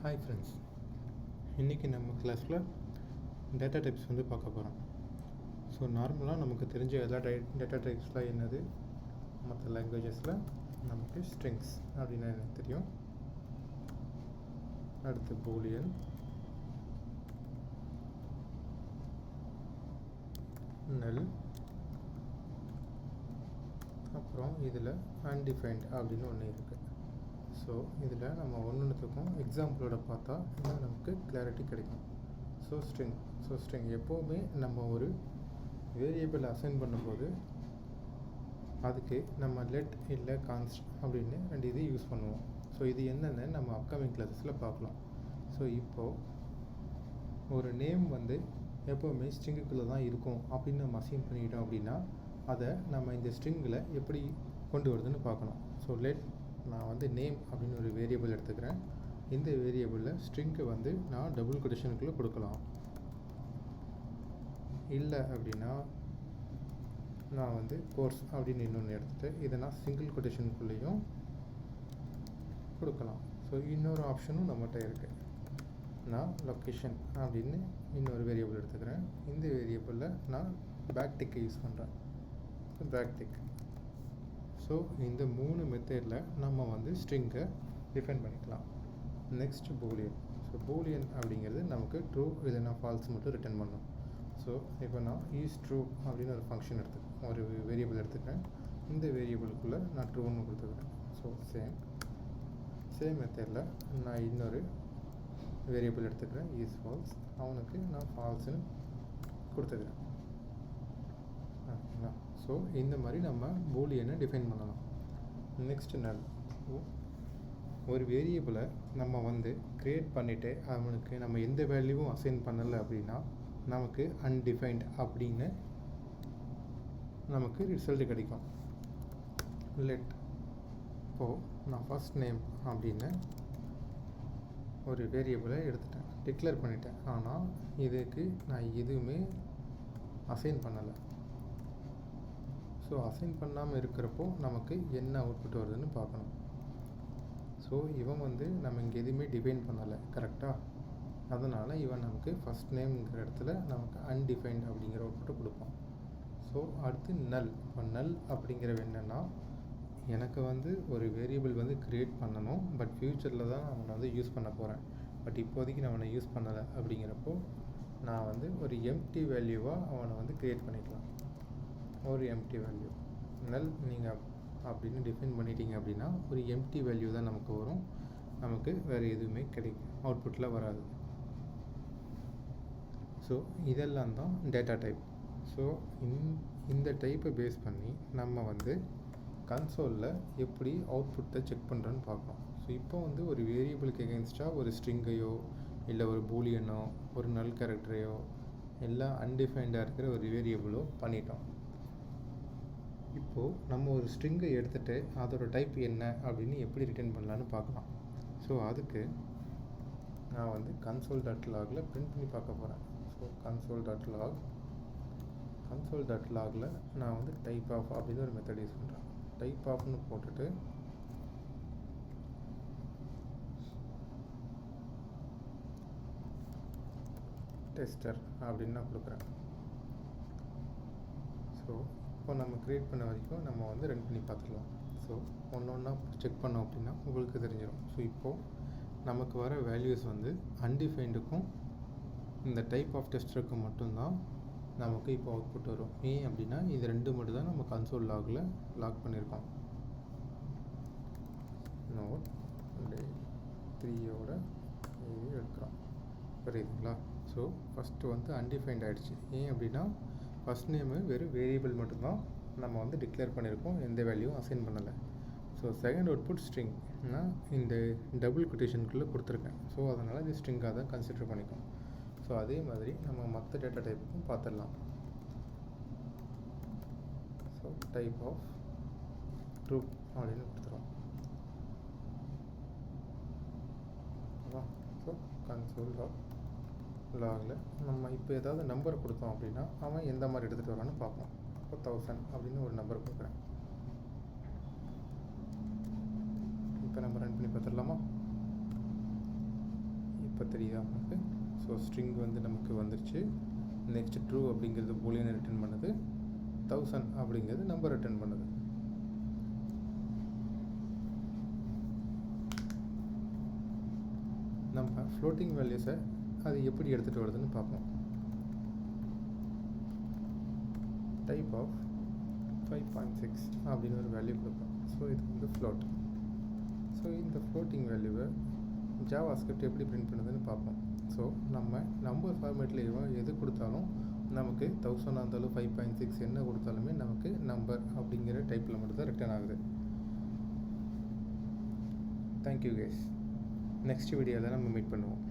Hi friends, இன்றைக்கி நம்ம கிளாஸில் டேட்டா டைப்ஸ் பார்க்க போகிறோம். ஸோ நார்மலாக நமக்கு தெரிஞ்ச எல்லா டேட்டா டைப்ஸ்லாம் என்னது, மற்ற லாங்குவேஜஸில் நமக்கு ஸ்ட்ரிங்ஸ் அப்படின்னா எனக்கு தெரியும். அடுத்து பூலியன், நல், அப்புறம் இதில் அன்டிஃபைன்ட் அப்படின்னு ஒன்று இருக்குது. ஸோ இதில் நம்ம ஒன்றுத்துக்கும் எக்ஸாம்பிளோட பார்த்தா இன்னும் நமக்கு கிளாரிட்டி கிடைக்கும். ஸோ ஸ்ட்ரிங் எப்போவுமே நம்ம ஒரு வேரியபிள் அசைன் பண்ணும்போது அதுக்கு நம்ம லெட் இல்லை கான்ஸ்ட் அப்படின்னு ரெண்டு இது யூஸ் பண்ணுவோம். ஸோ இது என்னென்னு நம்ம அப்கமிங் கிளாஸஸில் பார்க்கலாம். ஸோ இப்போது ஒரு நேம் எப்போவுமே ஸ்ட்ரிங்குக்குள்ளே தான் இருக்கும் அப்படின்னு நம்ம அசைன் பண்ணிக்கிட்டோம் அப்படின்னா அதை நம்ம இந்த ஸ்ட்ரிங்கில் எப்படி கொண்டு வருதுன்னு பார்க்கணும். ஸோ நான் நேம் அப்படின்னு ஒரு வேரியபிள் எடுத்துக்கிறேன். இந்த வேரியபிளில் ஸ்ட்ரிங்க்கு நான் டபுள் கொட்டேஷனுக்குள்ளே கொடுக்கலாம். இல்லை அப்படின்னா நான் கோர்ஸ் அப்படின்னு இன்னொன்று எடுத்துகிட்டு இதை நான் சிங்கிள் கொட்டேஷனுக்குள்ளேயும் கொடுக்கலாம். ஸோ இன்னொரு ஆப்ஷனும் நம்மகிட்ட இருக்குது. நான் லொக்கேஷன் அப்படின்னு இன்னொரு வேரியபிள் எடுத்துக்கிறேன். இந்த வேரியபிளில் நான் பேக் டிக்கை யூஸ் பண்ணுறேன். Backtick. ஸோ இந்த 3 மெத்தடில் நம்ம ஸ்ட்ரிங்கை டிஃபைன் பண்ணிக்கலாம். Next boolean. ஸோ பூலியன் அப்படிங்கிறது நமக்கு ட்ரூ இல்லைன்னா ஃபால்ஸ் மட்டும் ரிட்டர்ன் பண்ணும். ஸோ இப்போ நான் ஈஸ் ட்ரூ அப்படின்னு ஒரு ஃபங்க்ஷன் ஒரு வேரியபிள் எடுத்துக்கிறேன். இந்த வேரியபிளுக்குள்ளே நான் ட்ரூன்னு கொடுத்துக்கிறேன். ஸோ சேம் மெத்தடில் நான் இன்னொரு வேரியபிள் எடுத்துக்கிறேன், ஈஸ் ஃபால்ஸ். அவனுக்கு நான் ஃபால்ஸ்ன்னு கொடுத்துக்கிறேன். ஸோ இந்த மாதிரி நம்ம பூலியனை டிஃபைன் பண்ணலாம். நெக்ஸ்ட் நல். ஒரு வேரியபிளை நம்ம க்ரியேட் பண்ணிவிட்டு அவனுக்கு நம்ம எந்த வேல்யூவும் அசைன் பண்ணலை அப்படின்னா நமக்கு அன்டிஃபைன்ட் அப்படின்னு நமக்கு ரிசல்ட் கிடைக்கும். லெட். இப்போது நான் ஃபஸ்ட் நேம் அப்படின்னு ஒரு வேரியபிளை எடுத்துட்டேன், டிக்ளேர் பண்ணிட்டேன். ஆனால் இதுக்கு நான் எதுவுமே அசைன் பண்ணலை. ஸோ அசைன் பண்ணாமல் இருக்கிறப்போ நமக்கு என்ன அவுட்புட் வருதுன்னு பார்க்கணும். ஸோ இவன் நம்ம இங்கே எதுவுமே டிஃபைன் பண்ணலை, கரெக்டாக. அதனால் இவன் நமக்கு ஃபஸ்ட் நேம்ங்கிற இடத்துல நமக்கு அன்டிஃபைன்ட் அப்படிங்கிற அவுட்புட்டை கொடுப்பான். ஸோ அடுத்து நல். இப்போ நல் அப்படிங்கிறவ என்னென்னா, எனக்கு ஒரு வேரியபிள் க்ரியேட் பண்ணணும், பட் ஃப்யூச்சரில் தான் அவனை யூஸ் பண்ண போகிறேன். பட் இப்போதைக்கு நான் அவனை யூஸ் பண்ணலை. அப்படிங்கிறப்போ நான் ஒரு எம்டி வேல்யூவாக அவனை க்ரியேட் பண்ணிக்கலாம். ஒரு எம்டி வேல்யூ நல் நீங்கள் அப்படின்னு டிஃபைன் பண்ணிட்டீங்க அப்படின்னா ஒரு எம்டி வேல்யூ தான் நமக்கு வரும். நமக்கு வேறு எதுவுமே அவுட்புட்டில் வராது. ஸோ இதெல்லாம் தான் டேட்டா டைப். ஸோ இந்த டைப்பை பேஸ் பண்ணி நம்ம கன்சோலில் எப்படி அவுட்புட்டை செக் பண்ணுறோன்னு பார்க்கலாம். ஸோ இப்போ ஒரு வேரியபிளுக்கு எகென்ஸ்டாக ஒரு ஸ்ட்ரிங்கையோ இல்லை ஒரு பூலியனோ ஒரு நல் கேரக்டரையோ எல்லாம் அன்டிஃபைன்டாக இருக்கிற ஒரு வேரியபிளோ பண்ணிட்டோம். இப்போது நம்ம ஒரு ஸ்ட்ரிங்கை எடுத்துகிட்டு அதோட டைப் என்ன அப்படின்னு எப்படி ரிட்டர்ன் பண்ணலான்னு பார்க்கலாம். ஸோ அதுக்கு நான் console.logல பிரிண்ட் பண்ணி பார்க்க போகிறேன். ஸோ console.logல நான் டைப் ஆஃப் அப்படின்னு ஒரு மெத்தட் யூஸ் பண்ணுறேன். டைப் ஆஃப்னு போட்டுட்டு டெஸ்டர் அப்படின்னு நான் கொடுக்குறேன். ஸோ இப்போ நம்ம க்ரியேட் பண்ண வரைக்கும் நம்ம ரன் பண்ணி பார்த்துக்கலாம். ஸோ ஒன்றா செக் பண்ணோம் அப்படின்னா உங்களுக்கு தெரிஞ்சிடும். ஸோ இப்போது நமக்கு வர வேல்யூஸ் அன்டிஃபைன்டுக்கும் இந்த டைப் ஆஃப் டெஸ்டருக்கும் மட்டும்தான் நமக்கு இப்போ அவுட்புட் வரும். ஏன் அப்படின்னா இது ரெண்டு மட்டும் தான் நம்ம கன்சோல் லாகில் லாக் பண்ணியிருக்கோம். நோட் 3யோட இது எடுக்கிறோம், புரியுதுங்களா? ஸோ ஃபஸ்ட்டு அன்டிஃபைன்ட் ஆகிடுச்சு. ஏன் அப்படின்னா ஃபஸ்ட் நேமு வெறும் வேரியபிள் மட்டும்தான் நம்ம டிக்ளேர் பண்ணியிருக்கோம், எந்த வேல்யூவும் அசைன் பண்ணலை. ஸோ செகண்ட் அவுட்புட் ஸ்ட்ரிங் நான் இந்த டபுள் கொட்டேஷனுக்குள்ளே கொடுத்துருக்கேன். ஸோ அதனால் இது ஸ்ட்ரிங்காக தான் கன்சிடர் பண்ணிக்கும். ஸோ அதே மாதிரி நம்ம மற்ற டேட்டா டைப்புக்கும் பார்த்துடலாம். ஸோ டைப் ஆஃப் ட்ரூ அப்படின்னு கொடுத்துருவோம். ஸோ console.logல நம்ம இப்போ ஏதாவது நம்பர் கொடுத்தோம் அப்படின்னா அவன் எந்த மாதிரி எடுத்துகிட்டு வரான்னு பார்ப்போம். இப்போ 1000 அப்படின்னு ஒரு நம்பர் கொடுக்குறேன். இப்போ நம்ம ரன் பண்ணி பார்த்துடலாமா? இப்போ தெரியுதா நமக்கு? ஸோ ஸ்ட்ரிங் வந்து நமக்கு வந்துருச்சு. நெக்ஸ்ட் ட்ரூ அப்படிங்கிறது பூலியன் ரிட்டர்ன் பண்ணுது. 1000 அப்படிங்கிறது நம்பர் ரிட்டர்ன் பண்ணுது. நம்ம ஃப்ளோட்டிங் வேல்யூஸை அது எப்படி எடுத்துகிட்டு வருதுன்னு பார்ப்போம். டைப் ஆஃப் 5.6 அப்படின்னு ஒரு வேல்யூ கொடுப்போம். ஸோ இது வந்து ஃப்ளோட். ஸோ இந்த ஃப்ளோட்டிங் வேல்யூவை ஜாவா ஸ்கிரிப்ட் எப்படி பிரிண்ட் பண்ணுதுன்னு பார்ப்போம். ஸோ நம்ம நம்பர் ஃபார்மேட்டில் எது கொடுத்தாலும் நமக்கு 1000 இருந்தாலும் 5.6 என்ன கொடுத்தாலுமே நமக்கு நம்பர் அப்படிங்கிற டைப்பில் மட்டும் தான் ரிட்டர்ன் ஆகுது. Thank you guys. நெக்ஸ்ட் வீடியோவில் நம்ம மீட் பண்ணுவோம்.